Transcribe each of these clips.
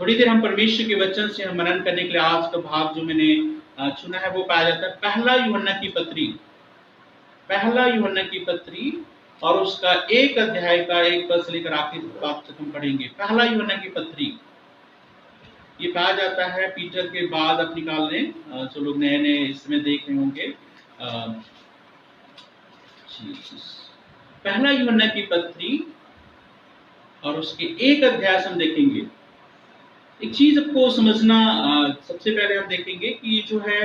थोड़ी देर हम परमेश्वर के वचन से हम मनन करने के लिए आज का भाग जो मैंने चुना है वो पाया जाता है पहला यूहन्ना की पत्री और उसका 1 अध्याय का 1 पद से लेकर आखिर भाग तक हम पढ़ेंगे। पहला यूहन्ना की पत्री ये पाया जाता है पीटर के बाद आप निकाल लें, जो लोग नए नए इसमें देख रहे होंगे। पहला यूहन्ना की पत्री और उसके 1 अध्याय हम देखेंगे। एक चीज आपको समझना, सबसे पहले हम देखेंगे कि जो है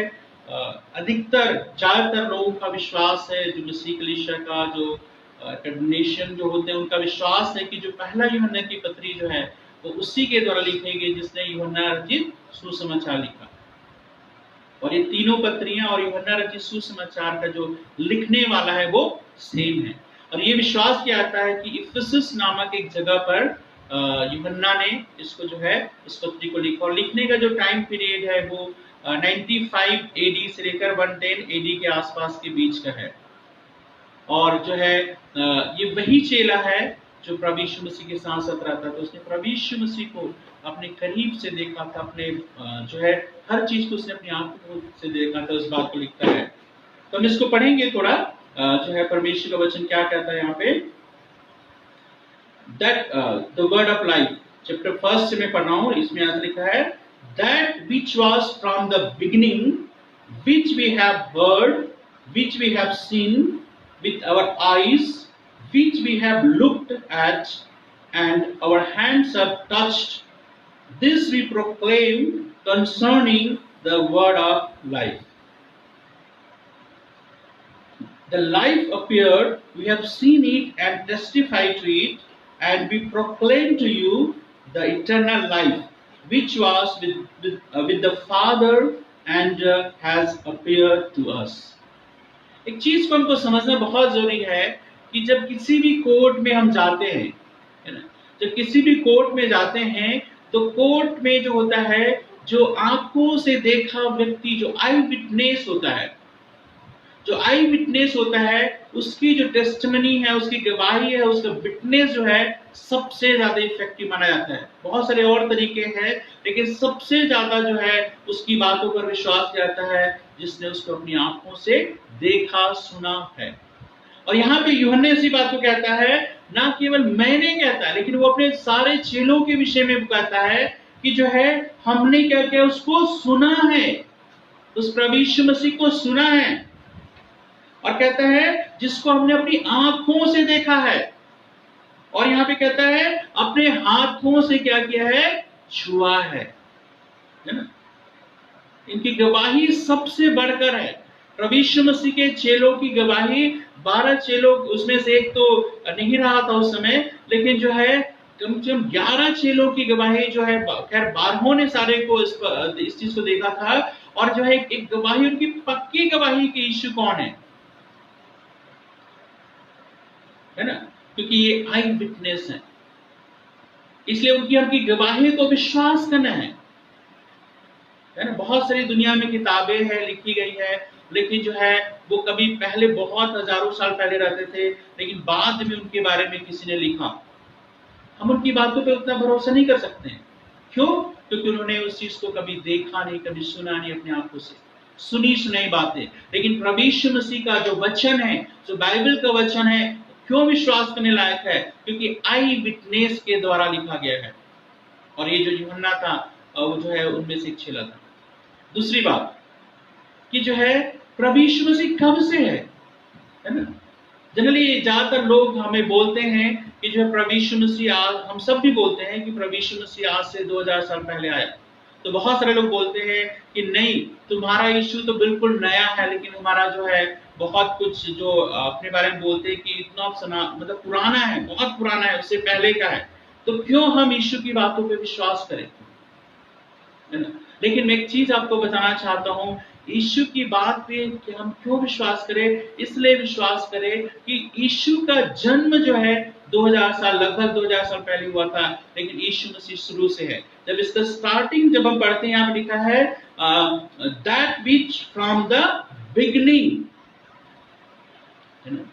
ज्यादातर लोगों का विश्वास है, जो मसीह कलीसिया का जो कंडेनेशन जो होते हैं उनका विश्वास है कि जो पहला यूहन्ना की पत्री जो है वो उसी के द्वारा लिखी गई जिसने यूहन्ना रचित सुसमाचार लिखा। और ये तीनों पत्रियां और यूहन्ना रचित सुसमाचार का जो लिखने वाला है वो सेम है। और ये विश्वास किया जाता है कि इफिसस नामक एक जगह पर यूहन्ना ने इसको जो है इस पत्री को लिखा। और लिखने का जो टाइम पीरियड है वो 95 एडी से लेकर 110 एडी के आसपास के बीच का है। और जो है ये वही चेला है जो प्रभु यीशु मसीह के साथ साथ रहता था। तो उसने प्रभु यीशु मसीह को अपने करीब से देखा था, अपने जो है हर चीज को उसने अपनी आंखों से देखा था, उस बात को लिखता है। तो हम इसको पढ़ेंगे थोड़ा, जो है परमेश्वर का वचन क्या कहता है यहाँ पे। That the word of life chapter 1 से मैं पढ़ रहा हूँ। इसमें आज लिखा है that which was from the beginning, which we have heard, which we have seen with our eyes, which we have looked at, and our hands have touched. This we proclaim concerning the word of life. The life appeared, we have seen it and testified to it, and we proclaim to you the eternal life, which was with the Father and has appeared to us. एक चीज को हमको समझना बहुत जरूरी है कि जब किसी भी कोर्ट में हम जाते हैं, है ना, जब किसी भी कोर्ट में जाते हैं तो कोर्ट में जो होता है, जो आंखों से देखा व्यक्ति, जो आई विटनेस होता है, उसकी जो टेस्टिमनी है, उसकी गवाही है, उसका विटनेस जो है सबसे ज्यादा इफेक्टिव माना जाता है। बहुत सारे और तरीके हैं, लेकिन सबसे ज्यादा जो है उसकी बातों पर विश्वास किया जाता है जिसने उसको अपनी आंखों से देखा सुना है। और यहाँ पे यूहन्ना इसी बात को कहता है, ना केवल मैंने कहता है, लेकिन वो अपने सारे चेलों के विषय में कहता है कि जो है हमने क्या किया, उसको सुना है, उस प्रभु यीशु मसीह को सुना है। और कहता है जिसको हमने अपनी आंखों से देखा है, और यहाँ पे कहता है अपने हाथों से क्या किया है, छुआ है ना। इनकी गवाही सबसे बढ़कर है। प्रभु यीशु मसीह के चेलों की गवाही, 12 चेलों, उसमें से एक तो नहीं रहा था उस समय, लेकिन जो है कम से कम 11 चेलों की गवाही जो है, खैर 12 ने सारे को इस चीज को देखा था। और जो है एक गवाही, उनकी पक्की गवाही कि यीशु कौन है ना, क्योंकि ये आई विटनेस है, इसलिए उनकी हमकी गवाही को विश्वास करना है ना। बहुत सारी दुनिया में किताबें हैं, लिखी गई है, लेकिन जो है वो कभी पहले बहुत हजारों साल पहले रहते थे, लेकिन बाद में उनके बारे में किसी ने लिखा। हम उनकी बातों पे उतना भरोसा नहीं कर सकते हैं। क्यों? क्योंकि उन्होंने उस चीज को कभी देखा नहीं, कभी सुना नहीं, अपनी आंखों से सुनी सुनाई बातें। लेकिन प्रभु यीशु मसीह का जो वचन है, जो बाइबल का वचन है, क्यों विश्वास करने लायक है? क्योंकि आई विटनेस के द्वारा लिखा गया है। और ये जो यूहन्ना था वो जो है उनमें से एक चेला था। दूसरी बात कि जो है प्रभु यीशु मसीह कब से है ना। जनरली ज्यादातर लोग हमें बोलते हैं कि जो है प्रभु यीशु मसीह आज, हम सब भी बोलते हैं कि प्रभु यीशु मसीह आज से 2000 साल पहले आया। तो बहुत सारे लोग बोलते हैं कि नहीं, तुम्हारा यीशु तो बिल्कुल नया है, लेकिन हमारा जो है बहुत कुछ जो अपने बारे में बोलते हैं कि इतना मतलब पुराना है, बहुत पुराना है, उससे पहले का है। तो क्यों हम यीशु की बातों पे विश्वास करें, है ना। लेकिन मैं एक चीज आपको बताना चाहता हूँ, यीशु की बात पे कि हम क्यों विश्वास करें, इसलिए विश्वास करें कि यीशु का जन्म जो है 2000 साल, लगभग 2000 साल पहले हुआ था, लेकिन यीशु मसीह शुरू से है। जब इसका स्टार्टिंग जब हम पढ़ते हैं, यहाँ पे लिखा है that which from the beginning, है ना।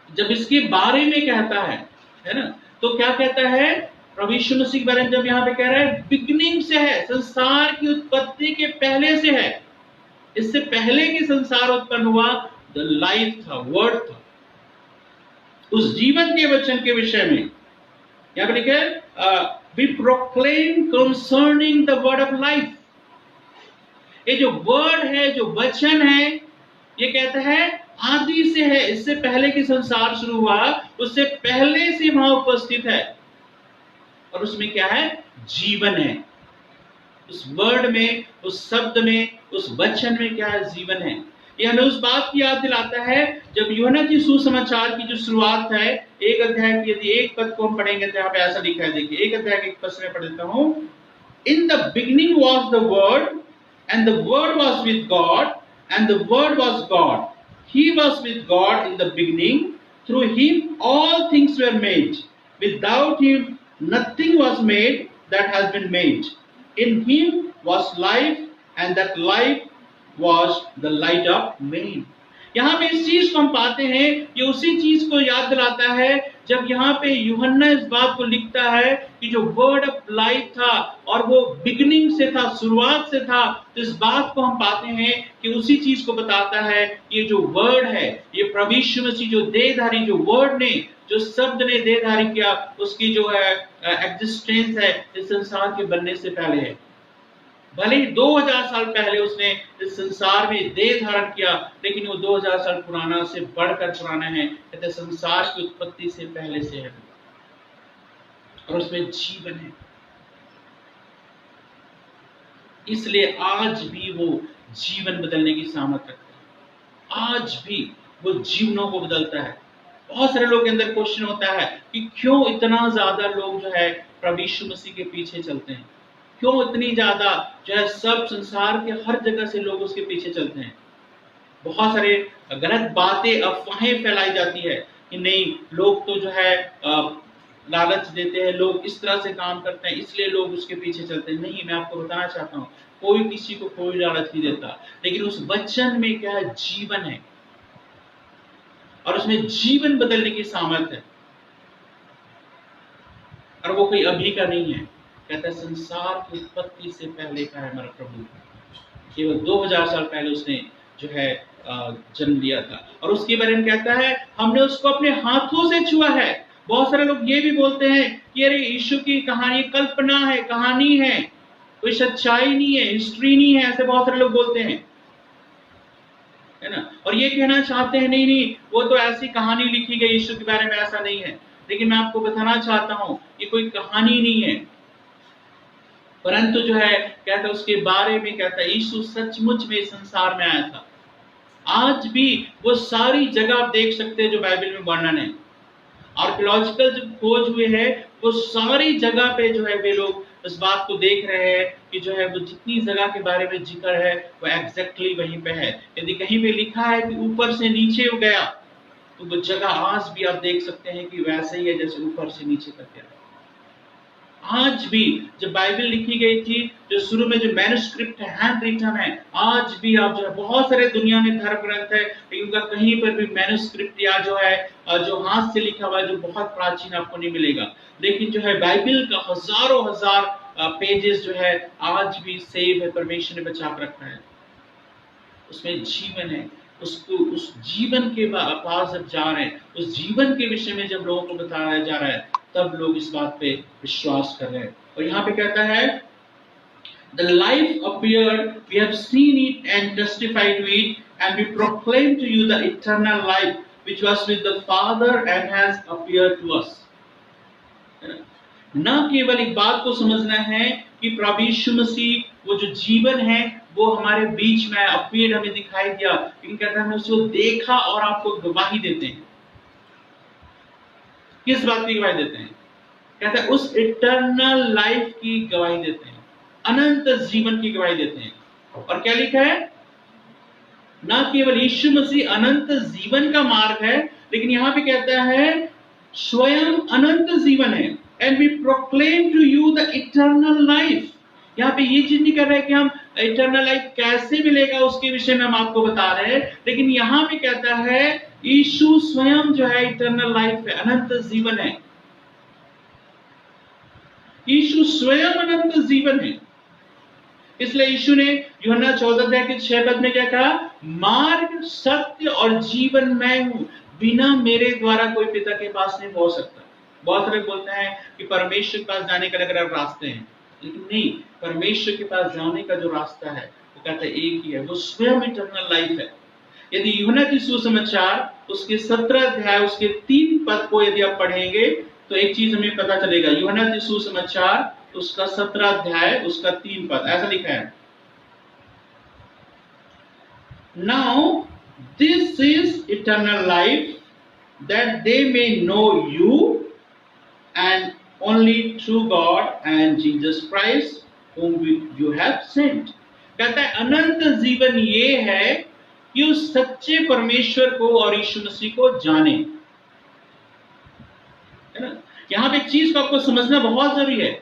जब इसके बारे में कहता है ना, तो क्या कहता है प्रभु यीशु मसीह के बारे में जब यहाँ पे कह रहा है बिगिनिंग से है, संसार की उत्पत्ति के पहले से है, इससे पहले कि संसार उत्पन्न हुआ, द लाइफ था, वर्ड था, उस जीवन के वचन के विषय में यहाँ पे लिखा है we proclaim concerning the word of life. ये जो वर्ड है, जो वचन है, ये कहता है आदि से है, इससे पहले कि संसार शुरू हुआ, उससे पहले से वहां उपस्थित है, और उसमें क्या है? जीवन है। उस वर्ड में, उस शब्द में, उस वचन में क्या है? जीवन है। ये हमें उस बात की याद दिलाता है जब यूहन्ना की सुसमाचार की जो शुरुआत है, एक अध्याय की यदि एक पद को हम पढ़ेंगे तो यहाँ पे ऐसा लिखा है, देखिए एक अध्याय के एक पद में पढ़ देता हूं। In the beginning was the word and the word was with God and the word was God, he was with God in the beginning, through him all things were made, without him nothing was made that has been made. In him was life, and that life was the light of men. यहाँ पे इस चीज को हम पाते हैं, ये उसी चीज को याद दिलाता है जब यहाँ पे यूहन्ना इस बात को लिखता है कि जो वर्ड ऑफ लाइफ था और वो बिगिनिंग से था, शुरुआत से था, तो इस बात को हम पाते हैं कि उसी चीज को बताता है। ये जो वर्ड है, ये प्रभु यीशु मसीह जो देहधारी, जो वर्ड ने, जो शब्द ने देहधारी किया, उसकी जो है एग्जिस्टेंस है इस संसार के बनने से पहले है। भले ही 2000 साल पहले उसने इस संसार में देह धारण किया, लेकिन वो 2000 साल पुराना से बढ़कर पुराना है। कहते संसार की उत्पत्ति से पहले से है, और उसमें जीवन है। इसलिए आज भी वो जीवन बदलने की सामर्थ्य रखता है। आज भी वो जीवनों को बदलता है। बहुत सारे लोग के अंदर क्वेश्चन होता है कि क्यों इतना ज्यादा लोग जो है प्रभु यीशु मसीह के पीछे चलते हैं, क्यों इतनी ज्यादा जो है सब संसार के हर जगह से लोग उसके पीछे चलते हैं। बहुत सारे गलत बातें, अफवाहें फैलाई जाती है कि नहीं, लोग तो जो है लालच देते हैं, लोग इस तरह से काम करते हैं, इसलिए लोग उसके पीछे चलते हैं। नहीं, मैं आपको बताना चाहता हूँ, कोई किसी को कोई लालच नहीं देता, लेकिन उस वचन में क्या है? जीवन है, और उसमें जीवन बदलने की सामर्थ्य है, और वो कोई अभी का नहीं है। कहता है संसार की उत्पत्ति से पहले का है हमारा प्रभु, केवल 2000 साल पहले उसने जो है जन्म लिया था, और उसके बारे में कहता है हमने उसको अपने हाथों से छुआ है। बहुत सारे लोग ये भी बोलते हैं कि अरे यीशु की कहानी कल्पना है, कहानी है, कोई सच्चाई नहीं है, हिस्ट्री नहीं है, ऐसे बहुत सारे लोग बोलते हैं, है ना। और ये कहना चाहते हैं नहीं नहीं, वो तो ऐसी कहानी लिखी गई यीशु के बारे में, ऐसा नहीं है। लेकिन मैं आपको बताना चाहता हूं कि कोई कहानी नहीं है, परंतु जो है कहता है उसके बारे में, कहता है यीशु सचमुच में संसार में आया था। आज भी वो सारी जगह आप देख सकते हैं जो बाइबल में वर्णन है, आर्कियोलॉजिकल जो खोज हुए हैं, वो सारी जगह पे जो है वे लोग इस बात को देख रहे हैं कि जो है वो जितनी जगह के बारे में जिक्र है वो एग्जैक्टली वहीं पे है। यदि कहीं पे लिखा है कि ऊपर से नीचे हो गया, तो वो जगह आज भी आप देख सकते हैं कि वैसे ही है जैसे ऊपर से नीचे तक गया। आज भी जब बाइबल लिखी गई थी, जो शुरू में जो मैन्युस्क्रिप्ट है, हैंड रिटन है, आज भी आप जो है बहुत सारे दुनिया में धर्म ग्रंथ है, इनका कहीं पर भी मैन्युस्क्रिप्ट या जो है जो हाथ से लिखा हुआ है, जो बहुत प्राचीन आपको नहीं मिलेगा। लेकिन जो है बाइबल का हजारों हजार पेजेस जो है आज भी सेव है, परमेश्वर ने बचा कर रखा है। उसमें जीवन है, उसको उस जीवन के पास जब जा रहे हैं, उस जीवन के विषय में जब लोगों को बताया जा रहा है, तब लोग इस बात पे विश्वास कर रहे हैं। और यहाँ पे कहता है The life appeared, we have seen it and testified to it, and we proclaim to you the eternal life which was with the Father and has appeared to us. न केवल एक बात को समझना है कि प्रभु यीशु मसीह वो जो जीवन है वो हमारे बीच में अपीयर हमें दिखाई दिया, लेकिन कहता है हमने उसको देखा और आपको गवाही देते हैं। किस बात की गवाही देते हैं? कहता है उस इटर्नल लाइफ की गवाही देते हैं, अनंत जीवन की गवाही देते हैं। और क्या लिखा है? न केवल यीशु मसीह अनंत जीवन का मार्ग है, लेकिन यहाँ पे कहता है स्वयं अनंत जीवन है। And we proclaim to you the eternal life. यहाँ पे ये चीज नहीं कर रहे कि हम इटर्नल लाइफ कैसे मिलेगा उसके विषय में हम आपको बता रहे हैं, लेकिन यहाँ पे कहता है यीशु स्वयं जो है इटर्नल लाइफ है, अनंत जीवन है। यीशु स्वयं अनंत जीवन है। इसलिए यीशु ने यूहन्ना 14:6 में क्या कहा? मार्ग, सत्य और जीवन मैं हूं, बिना मेरे द्वारा कोई पिता के पास नहीं पहुंच सकता। बहुत सारे बोलते हैं कि परमेश्वर के पास जाने के अलग-अलग रास्ते हैं, लेकिन नहीं, परमेश्वर के पास जाने का जो रास्ता है वो कहता है एक ही है, वो स्वयं इटर्नल लाइफ है। यदि यूहन्ना की सुसमाचार उसके 17 अध्याय उसके 3 पद को यदि आप पढ़ेंगे तो एक चीज हमें पता चलेगा। यूहन्ना की सुसमाचार उसका 17 अध्याय उसका 3 पद ऐसा लिखा है, now this is eternal life that they may know you and only true God and Jesus Christ whom you have sent। कहता है अनंत जीवन ये है कि उस सच्चे परमेश्वर को और यीशु मसीह को जाने, है ना। यहां पे एक चीज को आपको समझना बहुत जरूरी है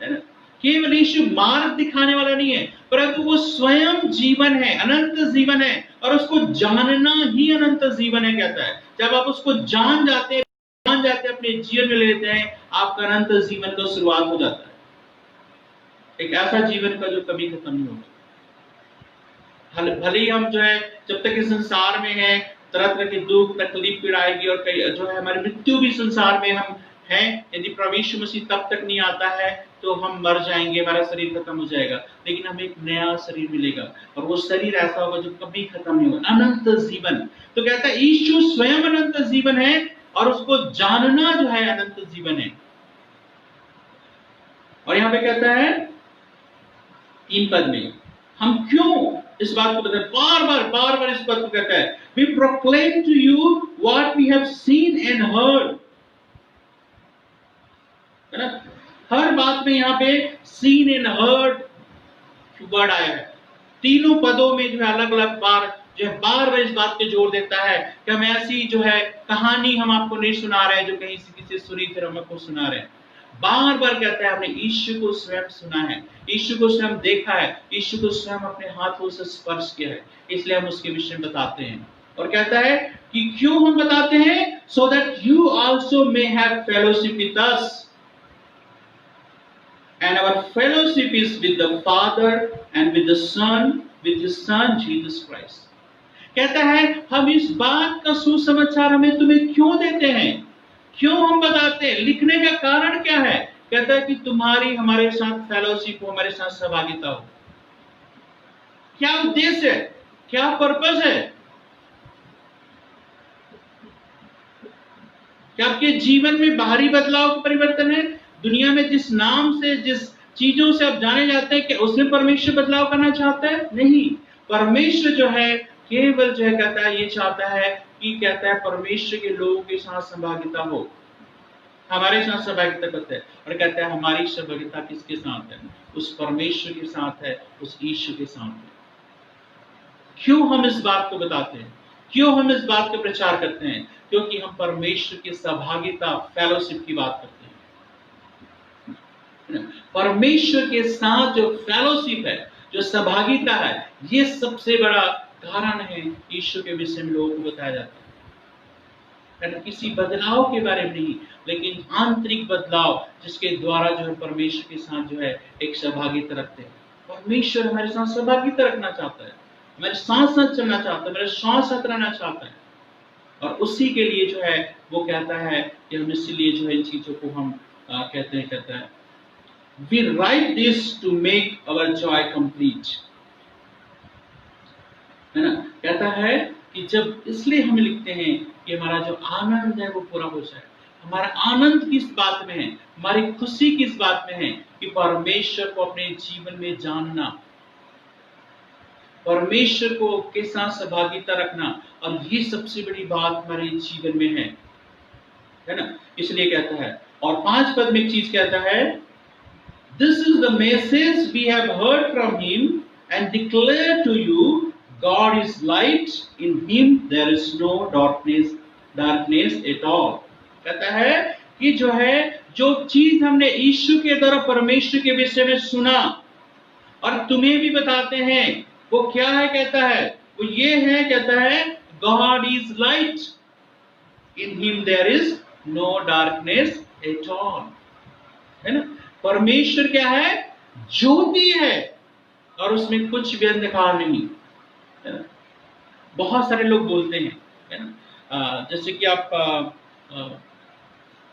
ना। केवल यीशु मार्ग दिखाने वाला नहीं है, परंतु वो स्वयं जीवन है, अनंत जीवन है, और उसको जानना ही अनंत जीवन है। कहता है जब आप उसको जान जाते हैं, अपने जीवन में ले लेते हैं, आपका अनंत जीवन का शुरुआत हो जाता है। एक ऐसा जीवन का जो कभी खत्म नहीं होता। भले ही हम जो है जब तक इस संसार में है, तरह तरह के दुख, तकलीफ, पीड़ा आएगी, और कई जो है हमारी मृत्यु भी संसार में हम हैं। यदि प्रभु यीशु मसीह तब तक नहीं आता है तो हम मर जाएंगे, हमारा शरीर खत्म हो जाएगा, लेकिन हमें एक नया शरीर मिलेगा, और वो शरीर ऐसा होगा जो कभी खत्म नहीं होगा, अनंत जीवन। तो कहता है यीशु स्वयं अनंत जीवन है, और उसको जानना जो है अनंत जीवन है। और यहां पे कहता है 3 पद में हम क्यों इस बात को बताते हैं, बार बार इस बात को कहता है, we proclaim to you what we have seen and heard, है ना। हर बात में यहाँ पे seen and heard वर्ड आया है। तीनों पदों में जो है अलग अलग बार जो है बार इस बात पे जोर देता है कि हम ऐसी जो है कहानी हम आपको नहीं सुना रहे हैं जो कहीं से किसी सुनी फिर हम आपको सुना रहे हैं। बार बार कहता है हमने यीशु को स्वयं सुना है, यीशु को स्वयं देखा है, यीशु को स्वयं अपने हाथों से स्पर्श किया है, इसलिए हम उसके विषय में बताते हैं। और कहता है कि क्यों हम बताते हैं, so that you also may have fellowship with us and our fellowship is with the Father and with the Son, with His Son Jesus Christ। कहता है हम इस बात का सुसमाचार हमें तुम्हें क्यों देते हैं, क्यों हम बताते हैं, लिखने का कारण क्या है। कहता है कि तुम्हारी हमारे साथ फेलोशिप हो, हमारे साथ सहभागिता हो। क्या उद्देश्य है, क्या पर्पस है, क्या आपके जीवन में बाहरी बदलाव का परिवर्तन है, दुनिया में जिस नाम से जिस चीजों से आप जाने जाते हैं, क्या उसमें परमेश्वर बदलाव करना चाहता है? नहीं, परमेश्वर जो है केवल जो है कहता है ये चाहता है कि कहता है परमेश्वर के लोगों के साथ सहभागिता हो, हमारे साथ सहभागिता करता है। और कहता है हमारी सहभागिता किसके साथ है, उस परमेश्वर के साथ है, उस यीशु के साथ है। क्यों हम इस बात को बताते हैं, क्यों हम इस बात का प्रचार करते हैं, क्योंकि हम परमेश्वर की सहभागिता फेलोशिप की बात करते हैं। परमेश्वर के साथ जो फेलोशिप है, जो सहभागिता है, ये सबसे बड़ा कारण है यीशु के विषय में लोगों को बताया जाता है। किसी बदलाव के बारे में नहीं, लेकिन आंतरिक बदलाव जिसके द्वारा जो है परमेश्वर के साथ जो है एक सहभागिता रखते हैं। परमेश्वर हमारे साथ सहभागिता रखना चाहता है, हमारे साथ साथ चलना चाहता है, हमारे साथ साथ रहना चाहता है, और उसी के लिए जो है वो कहता है कि हम इसलिए जो है इन चीजों को हम कहता है we write this to make our joy complete, है ना। कहता है कि जब इसलिए हम लिखते हैं कि हमारा जो आनंद है वो पूरा हो जाए। हमारा आनंद किस बात में है, हमारी खुशी किस बात में है कि परमेश्वर को अपने जीवन में जानना, परमेश्वर को के साथ सहभागिता रखना, और ये सबसे बड़ी बात हमारे जीवन में है ना। इसलिए कहता है, और 5 पद में एक चीज कहता है, this is the message we have heard from him and declare to you, God is light, in him there is no darkness at all। कहता है कि जो है जो चीज हमने यीशु के द्वारा परमेश्वर के विषय में सुना और तुम्हें भी बताते हैं, वो क्या है, कहता है वो ये है, कहता है God is light, in him there is no darkness at all, है ना। परमेश्वर क्या है? ज्योति है और उसमें कुछ भी अंधकार नहीं, है ना। बहुत सारे लोग बोलते हैं, है ना, जैसे कि आप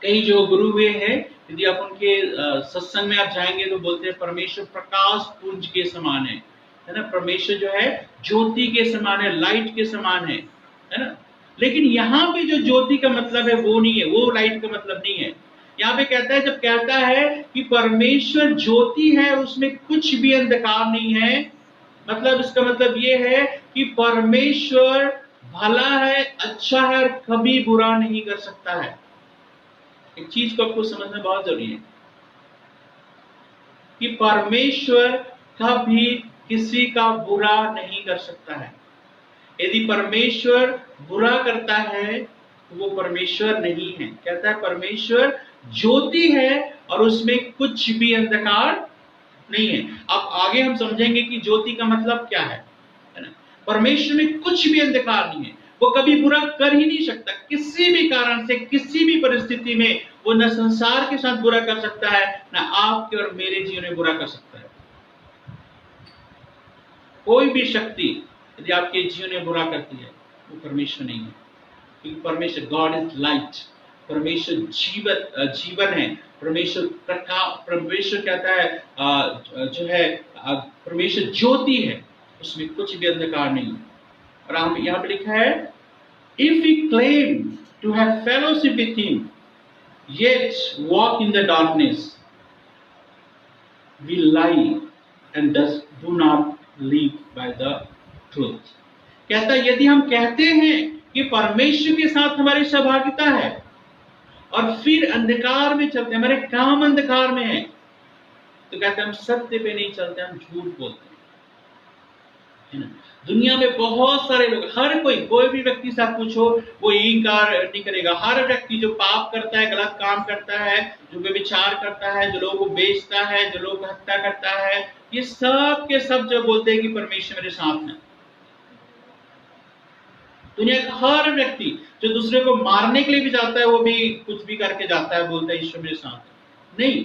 कई जो गुरु हुए हैं, यदि आप उनके सत्संग में आप जाएंगे तो बोलते हैं परमेश्वर प्रकाश पुंज के समान है ना। परमेश्वर जो है ज्योति के समान है, लाइट के समान है ना। लेकिन यहाँ पे जो ज्योति का मतलब है वो नहीं है, वो लाइट का मतलब नहीं है। यहाँ पे कहता है, जब कहता है कि परमेश्वर ज्योति है, उसमें कुछ भी अंधकार नहीं है, मतलब इसका मतलब ये है कि परमेश्वर भला है, अच्छा है और कभी बुरा नहीं कर सकता है। एक चीज को आपको समझना बहुत जरूरी है कि परमेश्वर कभी किसी का बुरा नहीं कर सकता है। यदि परमेश्वर बुरा करता है तो वो परमेश्वर नहीं है। कहता है परमेश्वर ज्योति है और उसमें कुछ भी अंधकार नहीं है। अब आगे हम समझेंगे कि ज्योति का मतलब क्या है ना। परमेश्वर में कुछ भी अंधकार नहीं है, वो कभी बुरा कर ही नहीं सकता। किसी भी कारण से, किसी भी परिस्थिति में वो न संसार के साथ बुरा कर सकता है, न आपके और मेरे जीवन में बुरा कर सकता है। कोई भी शक्ति यदि आपके जीवन में बुरा करती है, वो परमेश्वर नहीं है, क्योंकि परमेश्वर गॉड इज लाइट, परमेश्वर जीवन है, परमेश्वर प्रकाश, परमेश्वर कहता है जो है परमेश्वर ज्योति है, उसमें कुछ भी अंधकार नहीं है। और हम यहाँ पे लिखा है, if we claim to have fellowship with him yet walk in the darkness we lie and do not live by the truth। कहता है यदि हम कहते हैं कि परमेश्वर के साथ हमारी सहभागिता है और फिर अंधकार में चलते हैं, हमारे काम अंधकार में है, तो कहते हैं हम सत्य पे नहीं चलते, हम झूठ बोलते हैं, है ना। दुनिया में बहुत सारे लोग, हर कोई भी व्यक्ति से आप पूछो वो इनकार नहीं करेगा। हर व्यक्ति जो पाप करता है, गलत काम करता है, जो व्यभिचार करता है, जो लोगों को बेचता है, जो लोग हत्या करता है, ये सब के सब जो बोलते हैं कि परमेश्वर मेरे साथ है। दुनिया का हर व्यक्ति जो दूसरे को मारने के लिए भी जाता है, वो भी कुछ भी करके जाता है, बोलता है ईश्वर मेरे साथ है। नहीं,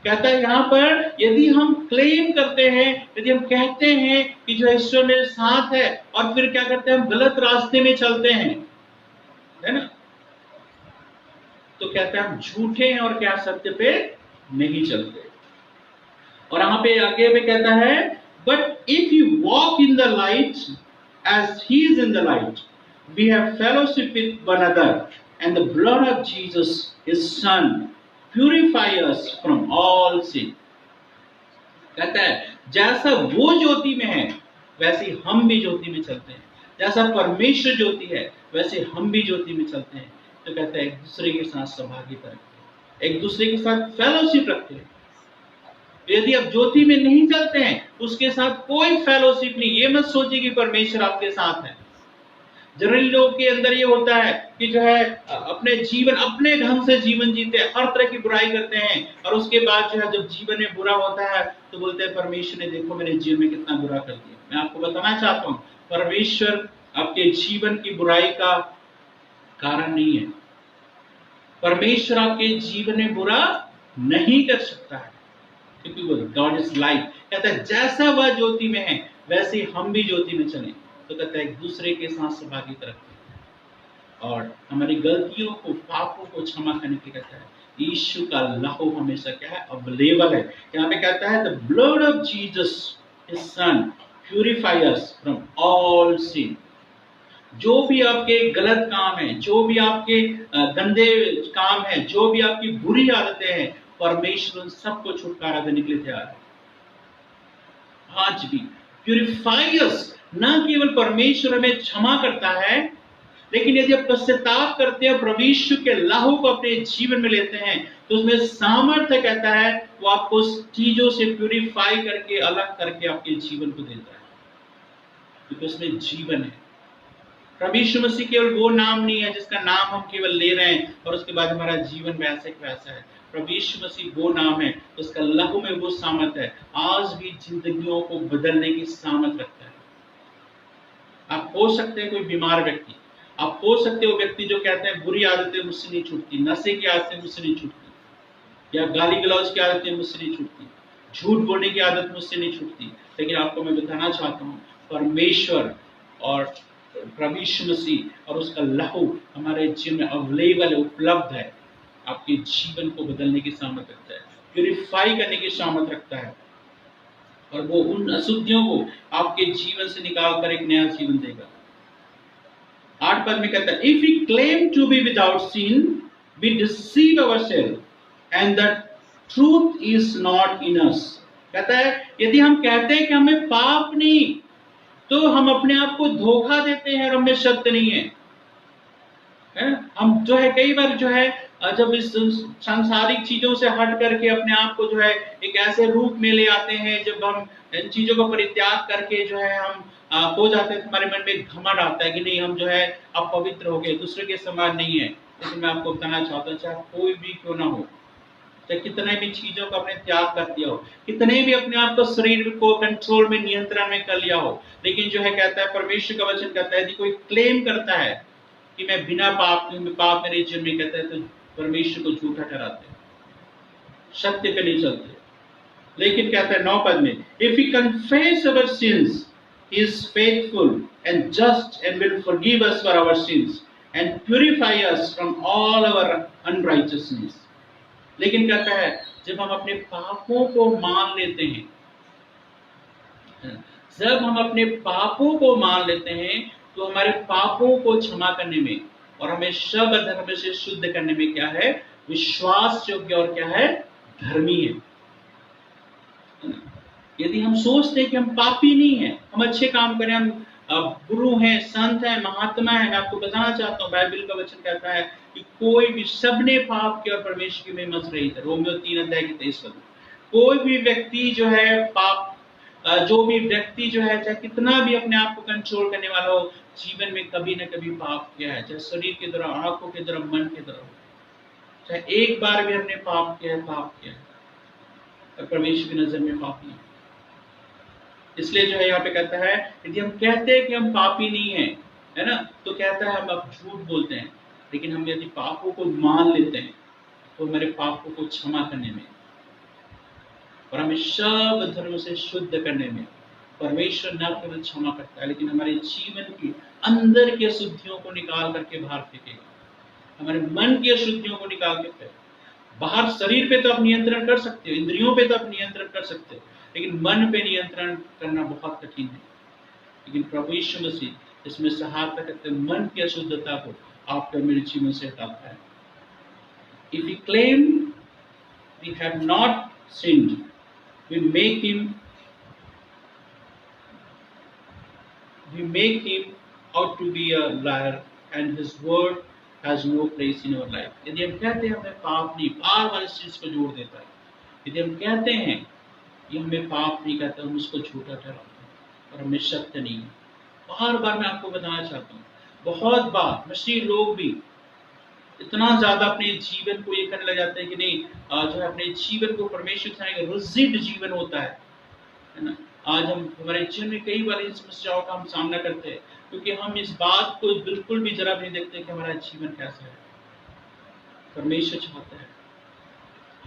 कहता है यहाँ पर यदि हम क्लेम करते हैं, यदि हम कहते हैं कि जो ईश्वर मेरे साथ है, और फिर क्या करते हैं, हम गलत रास्ते में चलते हैं, है ना, तो कहते हैं हम झूठे हैं और क्या सत्य पे नहीं चलते। और यहाँ पे आगे में कहता है, but if you walk in the light as he is in the light, we have fellowship with one another, and the blood of Jesus his son purify us from all sin। कहता है जैसा वो ज्योति में है वैसे हम भी ज्योति में चलते हैं, जैसा परमेश्वर ज्योति है वैसे हम भी ज्योति में चलते हैं। तो कहता है एक दूसरे के साथ सहभागिता रखते हैं, एक दूसरे के साथ फेलोशिप रखते हैं। यदि आप ज्योति में नहीं चलते हैं, उसके साथ कोई फेलोशिप नहीं। ये मत सोचिए कि परमेश्वर आपके साथ है। जनरली लोगों के अंदर ये होता है कि जो है अपने जीवन अपने ढंग से जीवन जीते हैं, हर तरह की बुराई करते हैं, और उसके बाद जो है जब जीवन में बुरा होता है तो बोलते हैं परमेश्वर ने देखो मेरे जीवन में कितना बुरा कर दिया। मैं आपको बताना चाहता हूँ, परमेश्वर आपके जीवन की बुराई का कारण नहीं है। परमेश्वर आपके जीवन में बुरा नहीं कर सकता है, क्योंकि वो गॉड इज लाइट। कहता है जैसा वह ज्योति में है वैसे हम भी ज्योति में चलें। तो कहता है एक दूसरे के साथ सहभागिता रखें और हमारी गलतियों को, पापों को क्षमा करने के लिए कहता है यीशु का लहू हमेशा क्या है, अवेलेबल है। यहाँ पे कहता है the blood of Jesus his son purify us from all sin. जो भी आपके गलत काम है, जो भी आपके गंदे काम है, जो भी आपकी बुरी आदतें हैं, परमेश्वर उन सबको छुटकारा देने के लिए तैयार है आज भी। प्यूरिफाई अस, न केवल परमेश्वर हमें क्षमा करता है, लेकिन यदि आप पश्चाताप करते हैं, प्रभु यीशु के लहू को अपने जीवन में लेते हैं, तो उसमें सामर्थ्य कहता है वो आपको चीजों से प्यूरिफाई करके, अलग करके आपके जीवन को देता है, क्योंकि उसमें जीवन है। प्रभु यीशु मसीह केवल वो नाम नहीं है जिसका नाम हम केवल ले रहे हैं और उसके बाद हमारा जीवन वैसे वैसा है। प्रभु यीशु मसीह वो नाम है, उसका लहू में वो सामर्थ है, आज भी जिंदगियों को बदलने की सामर्थ रखता है। आप हो सकते हैं कोई बीमार व्यक्ति, आप हो सकते हो व्यक्ति जो कहते हैं बुरी आदतें मुझसे नहीं छूटती, नशे की आदतें मुझसे नहीं छूटती, या गाली गलौज की आदतें मुझसे नहीं छूटती, झूठ बोलने की आदत मुझसे नहीं छूटती। लेकिन आपको मैं बताना चाहता हूँ, परमेश्वर और प्रभु यीशु मसीह और उसका लहू हमारे जीवन में अवेलेबल है, उपलब्ध है, आपके जीवन को बदलने की सामर्थ रखता है, प्यूरिफाई करने की सामर्थ रखता है, और वो उन अशुद्धियों को आपके जीवन से निकाल कर एक नया जीवन देगा। 8 पद में कहता है, if we claim to be without sin we deceive ourselves and the truth is not in us. कहता है यदि हम कहते हैं कि हमें पाप नहीं, तो हम अपने आप को धोखा देते हैं और हमें सत्य नहीं है। हम जो है कई बार जो है जब इस सांसारिक चीजों से हट करके अपने आप को जो है एक ऐसे रूप में ले आते हैं, जब हम इन चीजों को परित्याग करके जो है हम हो जाते हैं, हमारे मन में घमंड आता है कि नहीं हम जो है अब पवित्र हो गए, दूसरे के समान नहीं है। लेकिन मैं आपको बताना चाहता हूँ, चाहे कोई भी क्यों ना हो, चाहे कितने भी चीजों का अपने त्याग कर दिया हो, कितने भी अपने आप को शरीर को कंट्रोल में, नियंत्रण में कर लिया हो, लेकिन जो है कहता है, परमेश्वर का वचन कहता है, यदि कोई क्लेम करता है कि मैं बिना पाप के, पाप मेरे जीवन में, कहता है तो परमेश्वर को झूठा ठहराते हैं, सत्य पे नहीं चलते। लेकिन कहता है 9 पद में, if we confess our sins he is faithful and just and will forgive us for our sins and purify us from all our unrighteousness. लेकिन कहता है जब हम अपने पापों को मान लेते हैं, जब हम अपने पापों को मान लेते हैं, तो हमारे पापों को क्षमा करने में और हमें सब अधर्म से शुद्ध करने में क्या है, विश्वास योग्य और क्या है, धर्मी है। यदि हम सोचते हैं कि हम पापी नहीं हैं, हम अच्छे काम करें, हम गुरु हैं, संत हैं, महात्मा हैं, मैं आपको बताना चाहता हूँ बाइबल का वचन कहता है कि कोई भी, सबने पाप किया और परमेश्वर की महिमा से रहित है, रोमियो 3 अध्याय की 23 पद। कोई भी व्यक्ति जो है पाप, जो भी व्यक्ति जो है, चाहे कितना भी अपने आप को कंट्रोल करने वाला हो, जीवन में कभी न कभी पाप किया है, चाहे शरीर के द्वारा, आंखों के द्वारा, मन के द्वारा, चाहे एक बार भी हमने पाप किया है, पाप किया है, और परमेश्वर की नजर में पापी है। इसलिए जो है यहाँ पे कहता है, यदि हम कहते हैं कि हम पापी नहीं है, है ना, तो कहता है हम अब झूठ बोलते हैं। लेकिन हम यदि पापों को मान लेते हैं, तो हमारे पापों को क्षमा करने में और हमें सब धर्म से शुद्ध करने में परमेश्वर न केवल क्षमा करता है, लेकिन हमारे जीवन की अंदर की अशुद्धियों को निकाल करके बाहर फेंकेगा, हमारे मन की अशुद्धियों को निकाल के फेंकेगा। बाहर शरीर पे तो आप नियंत्रण कर सकते हो, इंद्रियों पे तो आप नियंत्रण कर सकते हो, लेकिन मन पे नियंत्रण करना बहुत कठिन है। लेकिन प्रभु यीशु मसीह इसमें सहायता करते, मन की अशुद्धता को आपके मेरे जीवन से हटाता है। If we claim we have not sinned, we make him out to be a liar and his word has no place in our life। यदि हम कहते हैं हमें पाप नहीं, बार बार इस चीज को जोड़ देता है, यदि हम कहते हैं कि हमें पाप नहीं कहते, हम उसको झूठा ठहराते हैं और हमें सत्य नहीं है। बार बार मैं आपको बताना चाहता हूँ, बहुत बार मसीही लोग भी इतना ज्यादा अपने जीवन को ये करने लग जाते हैं कि नहीं, जो है अपने जीवन को परमेश्वर से रिजिड जीवन होता है ना। आज हम हमारे जीवन में कई बार इन समस्याओं का हम सामना करते हैं, क्योंकि हम इस बात को बिल्कुल भी जरा भी नहीं देखते कि हमारा जीवन कैसा है। परमेश्वर चाहता है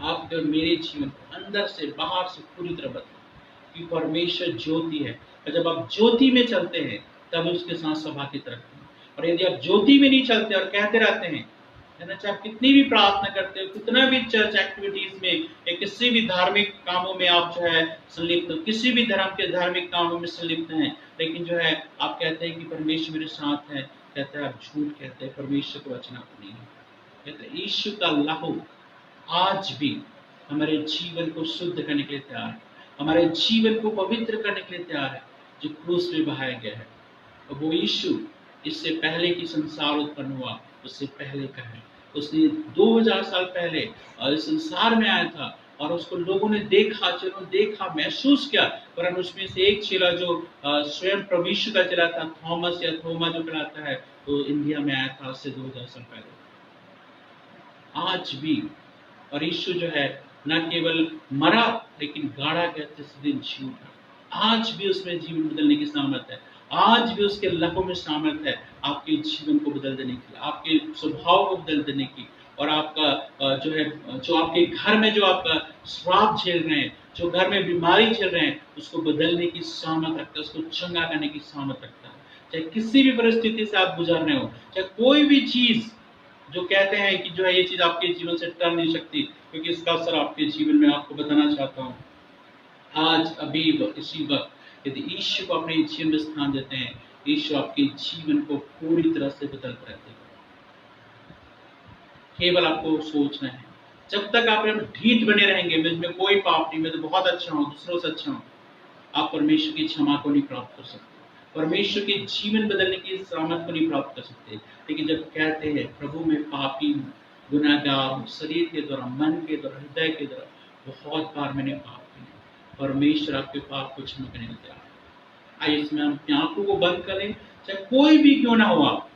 आपके और मेरे जीवन को अंदर से बाहर से पूरी तरह बदले, कि परमेश्वर ज्योति है, और जब आप ज्योति में चलते हैं तब उसके साथ सभा की तरफ, और यदि आप ज्योति में नहीं चलते और कहते रहते हैं, है ना, चाहे आप कितनी भी प्रार्थना करते हो, कितना भी चर्च एक्टिविटीज में या किसी भी धार्मिक कामों में आप जो है संलिप्त हो, किसी भी धर्म के धार्मिक कामों में संलिप्त हैं, लेकिन जो है आप कहते हैं कि परमेश्वर मेरे साथ है, कहते हैं आप झूठ कहते हैं, परमेश्वर का वचन आपको नहीं है। कहते हैं यीशु का लहू आज भी हमारे जीवन को शुद्ध करने के लिए तैयार है, हमारे जीवन को पवित्र करने के लिए तैयार है, जो क्रूस में बहाया गया है। और वो यीशु इससे पहले कि संसार उत्पन्न हुआ, उससे पहले का है। उसने 2000 साल पहले इस संसार में आया था, और उसको लोगों ने देखा, चलो देखा, महसूस किया, परंतु उसमें से एक चेला जो स्वयं प्रभु यीशु का चेला था, थॉमस या थोमा जो कहलाता है, तो इंडिया में आया था उससे 2000 साल पहले। आज भी और यीशु जो है न केवल मरा, लेकिन गाड़ा गया, तीसरे दिन जी उठा। आज भी उसमें जीवन बदलने की सामर्थ है, आज भी उसके लहू में सामर्थ है आपके जीवन को बदल देने की, आपके स्वभाव को बदल देने की, और आपका जो है, जो आपके घर में जो आपका श्राप झेल रहे हैं, जो घर में बीमारी झेल रहे हैं, उसको बदलने की सामर्थ रखता है, उसको चंगा करने की सामर्थ रखता है। चाहे किसी भी परिस्थिति से आप गुजर रहे हो, चाहे कोई भी चीज जो कहते हैं कि जो है ये चीज आपके जीवन से टल नहीं सकती, क्योंकि इसका असर आपके जीवन में, आपको बताना चाहता हूँ आज अभी इसी वक्त यदि ईश्वर को अपने जीवन में स्थान देते हैं, ईश्वर आपके जीवन को पूरी तरह से बदल कर देगा। केवल आपको सोचना है। जब तक आप ढीठ बने रहेंगे, मुझ में कोई पाप नहीं, मैं तो बहुत अच्छा हूँ, दूसरों से अच्छा हूँ, आप परमेश्वर की क्षमा को नहीं प्राप्त कर सकते, परमेश्वर के जीवन बदलने की सामर्थ को नहीं प्राप्त कर सकते। लेकिन जब कहते हैं प्रभु मैं पापी हूँ, गुनाहगार हूँ, शरीर के द्वारा, मन के द्वारा, हृदय के द्वारा बहुत बार मैंने पाप किया, परमेश्वर आपके पाप को क्षमा करने को तैयार है। आइए इसमें हम अपनी आंखों को बंद करें, चाहे कोई भी क्यों ना हो आप,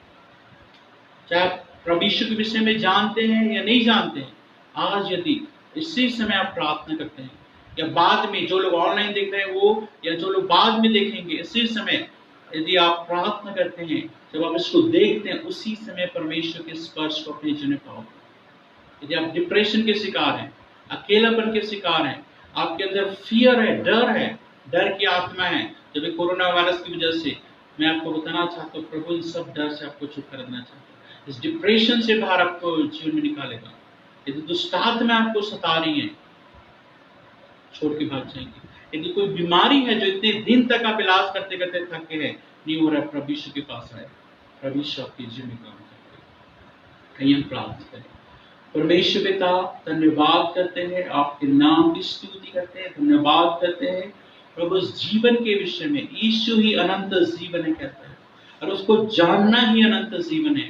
चाहे आप परमेश्वर के विषय में जानते हैं या नहीं जानते हैं, आज यदि इसी समय आप प्रार्थना करते हैं, या बाद में जो लोग ऑनलाइन देख रहे हैं वो, या जो लोग बाद में देखेंगे, इसी समय यदि आप प्रार्थना करते हैं, जब आप इसको देखते हैं, उसी समय परमेश्वर के स्पर्श को अपने जीवन में पाओगे। यदि आप डिप्रेशन के शिकार हैं, अकेलापन के शिकार हैं, आपके अंदर फियर है, डर की आत्मा है, जब कोरोना वायरस की वजह से, मैं आपको बताना चाहता हूँ प्रभु इन सब डर से आपको छुटकारा देना चाहता है, इस डिप्रेशन से बाहर आपको जीवन में निकालेगा। यदि दुष्ट आत्मा आपको सता रही है, छोड़ के भाग जाएंगे। यदि कोई बीमारी है जो इतने दिन तक आप इलाज करते करते थके हैं, नहीं हो रहा, परमेश्वर के पास आए, परमेश्वर आपके जीवन में काम करते हैं। हम प्रार्थना करें। परमेश्वर पिता, धन्यवाद करते हैं, आपके नाम की स्तुति करते हैं, धन्यवाद करते हैं प्रभु इस जीवन के विषय में। यीशु ही अनंत जीवन है कहता है, और उसको जानना ही अनंत जीवन है।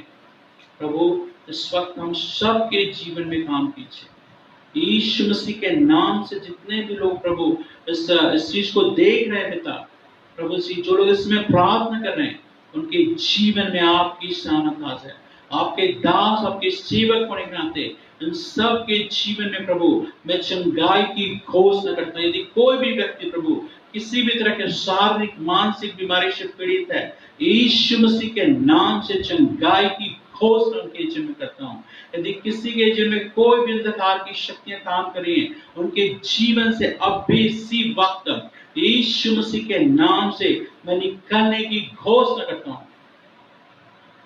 प्रभु इस वक्त हम सबके जीवन में काम कीजिए, यीशु मसीह के नाम से। जितने भी लोग प्रभु इस चीज को देख रहे हैं पिता, प्रभु जी जो लोग इसमें प्रार्थना कर रहे हैं, उनके जीवन में आपकी शानत आ जाए। आपके दास, आपके सेवक होने के नाते इन सब के जीवन में प्रभु मैं चंगाई की घोषणा करता हूं। यदि कोई भी व्यक्ति प्रभु किसी भी तरह के शारीरिक मानसिक बीमारी से पीड़ित है, यीशु मसीह के नाम से चंगाई की घोषणा उनके जीवन में करता हूं। यदि किसी के जीवन में कोई भी अंधकार की शक्तियां काम कर रही हैं, उनके जीवन से अब भी इसी वक्त यीशु मसीह के नाम से मैं निकलने की घोषणा करता हूं।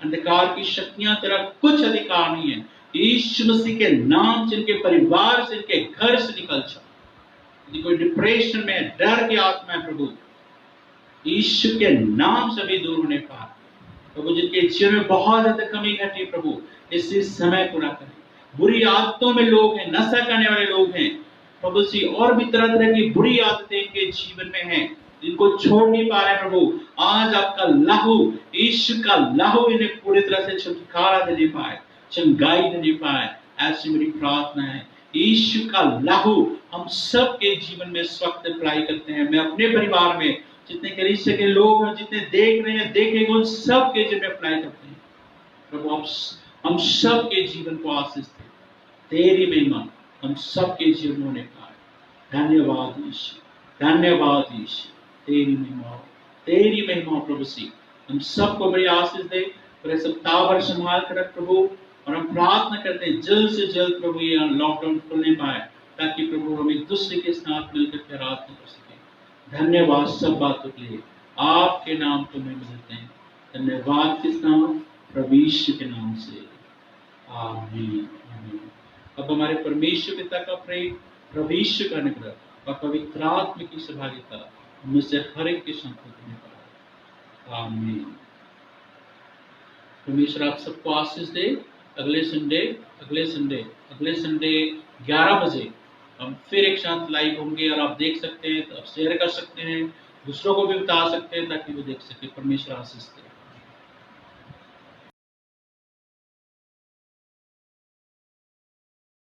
अंधकार की शक्तियां तेरा कुछ अधिकार नहीं है। यीशु मसीह के नाम से इनके परिवार से, इनके घर से निकल जाओ। यदि कोई डिप्रेशन में, डर की आत्मा है प्रभु, यीशु के नाम से भी दूर होने पार प्रभु, जिनके जीवन में बहुत ज्यादा कमी घटी प्रभु, इसी समय पूरा करें। बुरी आदतों में लोग हैं, नशा करने वाले लोग हैं प्रभु जी, और भी तरह तरह की बुरी आदतें इनके जीवन में हैं, जिनको छोड़ नहीं पा रहे प्रभु, आज आपका लहू, यीशु का लहू इन्हें पूरी तरह से छुटकारा देने पाए, चंगाई देने पाए। ऐसी मेरी प्रार्थना है। यीशु का लहू हम सब के जीवन में इस वक्त अप्लाई करते हैं। मैं अपने परिवार में जितने कलीसिया के लोग हैं, जितने देख रहे हैं, देखेंगे, उन सब के जीवन में अप्लाई करते हैं प्रभु। हम सब के जीवन को आशीष दे, तेरी महिमा हम सब के जीवन में होने पाए। धन्यवाद यीशु, धन्यवाद यीशु, तेरी महिमा प्रभु सी हम सबको बड़ी आशीष दे। और सब तावर संभाल कर रख प्रभु, और हम प्रार्थना करते हैं जल्द से जल्द प्रभु ये लॉकडाउन खुलने पाए, ताकि प्रभु हम एक दूसरे के साथ मिलकर प्रार्थना कर सके। धन्यवाद सब बातों के लिए, आपके नाम को मैं मिलते हैं। धन्यवाद किस नाम? प्रभु यीशु के नाम से, आमीन। अब हमारे परमेश्वर पिता का प्रेम, प्रभु यीशु का अनुग्रह और पवित्र आत्मा की सहभागिता मुझसे हर एक के संग होने पाए। आमीन। परमेश्वर आप सबको आशीष दे। अगले संडे 11 बजे हम फिर एक साथ लाइव होंगे, और आप देख सकते हैं, तो आप शेयर कर सकते हैं, दूसरों को भी बता सकते हैं, ताकि वो देख सके। परमेश्वर आशीष दे।